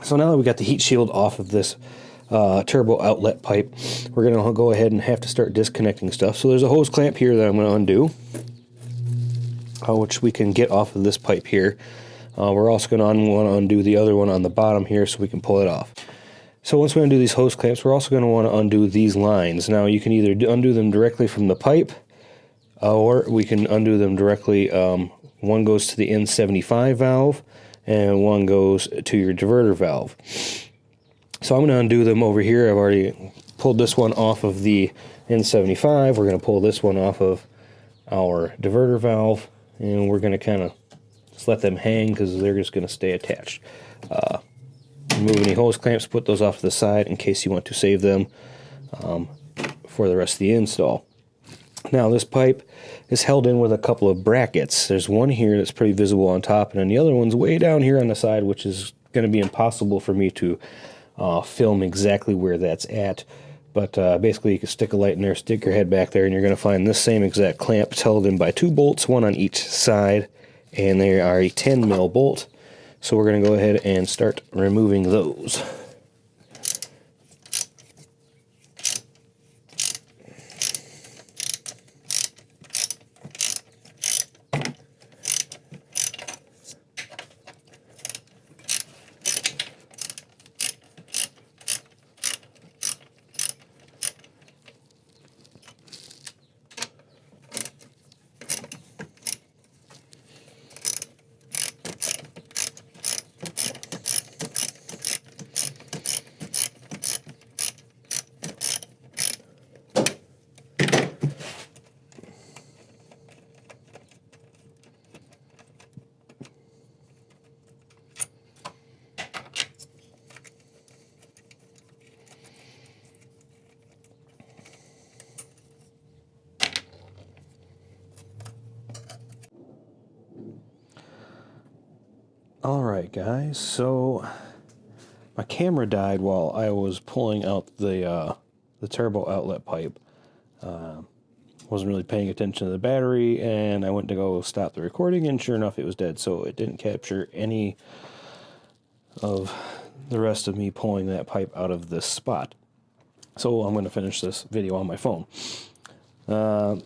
So now that we got the heat shield off of this turbo outlet pipe, we're going to go ahead and have to start disconnecting stuff. So there's a hose clamp here that I'm going to undo, which we can get off of this pipe here. We're also going to want to undo the other one on the bottom here so we can pull it off. So once we undo these hose clamps, we're also going to want to undo these lines. Now you can either undo them directly from the pipe, or we can undo them directly. One goes to the N75 valve, and one goes to your diverter valve. So I'm going to undo them over here. I've already pulled this one off of the N75. We're going to pull this one off of our diverter valve, and we're going to kind of just let them hang because they're just going to stay attached. Remove any hose clamps, put those off to the side in case you want to save them for the rest of the install. Now this pipe is held in with a couple of brackets. There's one here that's pretty visible on top, and then the other one's way down here on the side, which is going to be impossible for me to film exactly where that's at. But basically you can stick a light in there, stick your head back there, and you're going to find this same exact clamp. It's held in by 2 bolts, one on each side, and they are a 10 mil bolt. So we're going to go ahead and start removing those. Alright guys, so my camera died while I was pulling out the turbo outlet pipe. Wasn't really paying attention to the battery, and I went to go stop the recording, and sure enough it was dead, so it didn't capture any of the rest of me pulling that pipe out of this spot. So I'm going to finish this video on my phone.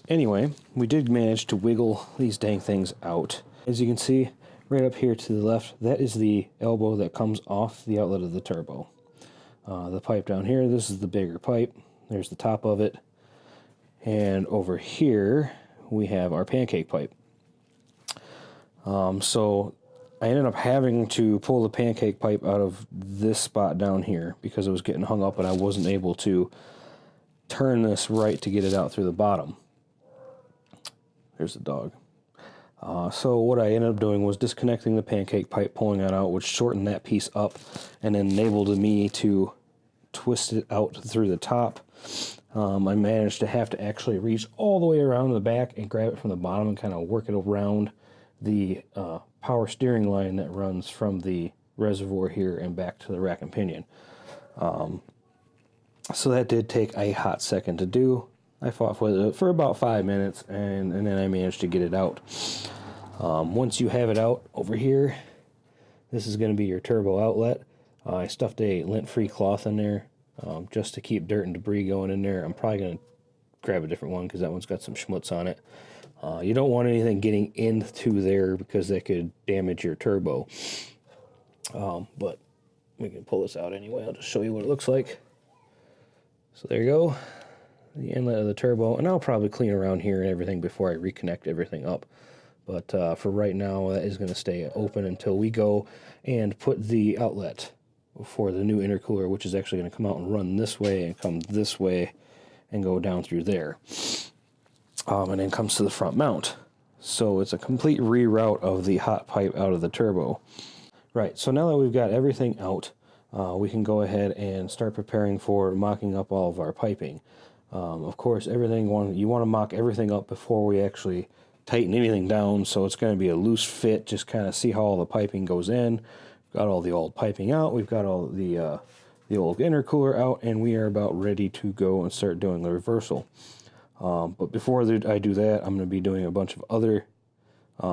Anyway, we did manage to wiggle these dang things out. As you can see, right up here to the left, that is the elbow that comes off the outlet of the turbo. The pipe down here, this is the bigger pipe. There's the top of it. And over here, we have our pancake pipe. So I ended up having to pull the pancake pipe out of this spot down here because it was getting hung up and I wasn't able to turn this right to get it out through the bottom. There's the dog. So what I ended up doing was disconnecting the pancake pipe, pulling that out, which shortened that piece up and enabled me to twist it out through the top. I managed to have to actually reach all the way around the back and grab it from the bottom and kind of work it around the power steering line that runs from the reservoir here and back to the rack and pinion. So that did take a hot second to do. I fought with it for about 5 minutes, and then I managed to get it out. Once you have it out over here, this is going to be your turbo outlet. I stuffed a lint-free cloth in there just to keep dirt and debris going in there. I'm probably going to grab a different one because that one's got some schmutz on it. You don't want anything getting into there because that could damage your turbo. But we can pull this out anyway. I'll just show you what it looks like. So there you go. The inlet of the turbo, and I'll probably clean around here and everything before I reconnect everything up. But for right now, that is going to stay open until we go and put the outlet for the new intercooler, which is actually going to come out and run this way and come this way and go down through there. And then comes to the front mount. So it's a complete reroute of the hot pipe out of the turbo. Right, so now that we've got everything out, we can go ahead and start preparing for mocking up all of our piping. Of course, you want to mock everything up before we actually tighten anything down, so it's going to be a loose fit, just kind of see how all the piping goes in. Got all the old piping out, we've got all the old intercooler out, and we are about ready to go and start doing the reversal. But before I do that, I'm going to be doing a bunch of other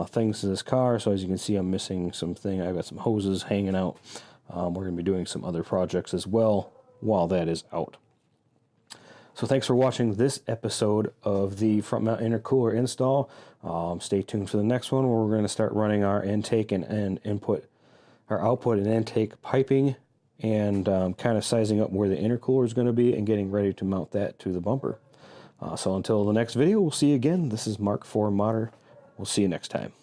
things to this car. So as you can see, I'm missing something. I've got some hoses hanging out. We're going to be doing some other projects as well while that is out. So thanks for watching this episode of the front mount intercooler install. Stay tuned for the next one where we're going to start running our intake and input, our output and intake piping, and kind of sizing up where the intercooler is going to be and getting ready to mount that to the bumper. So until the next video, we'll see you again. This is Mark IV Modder. We'll see you next time.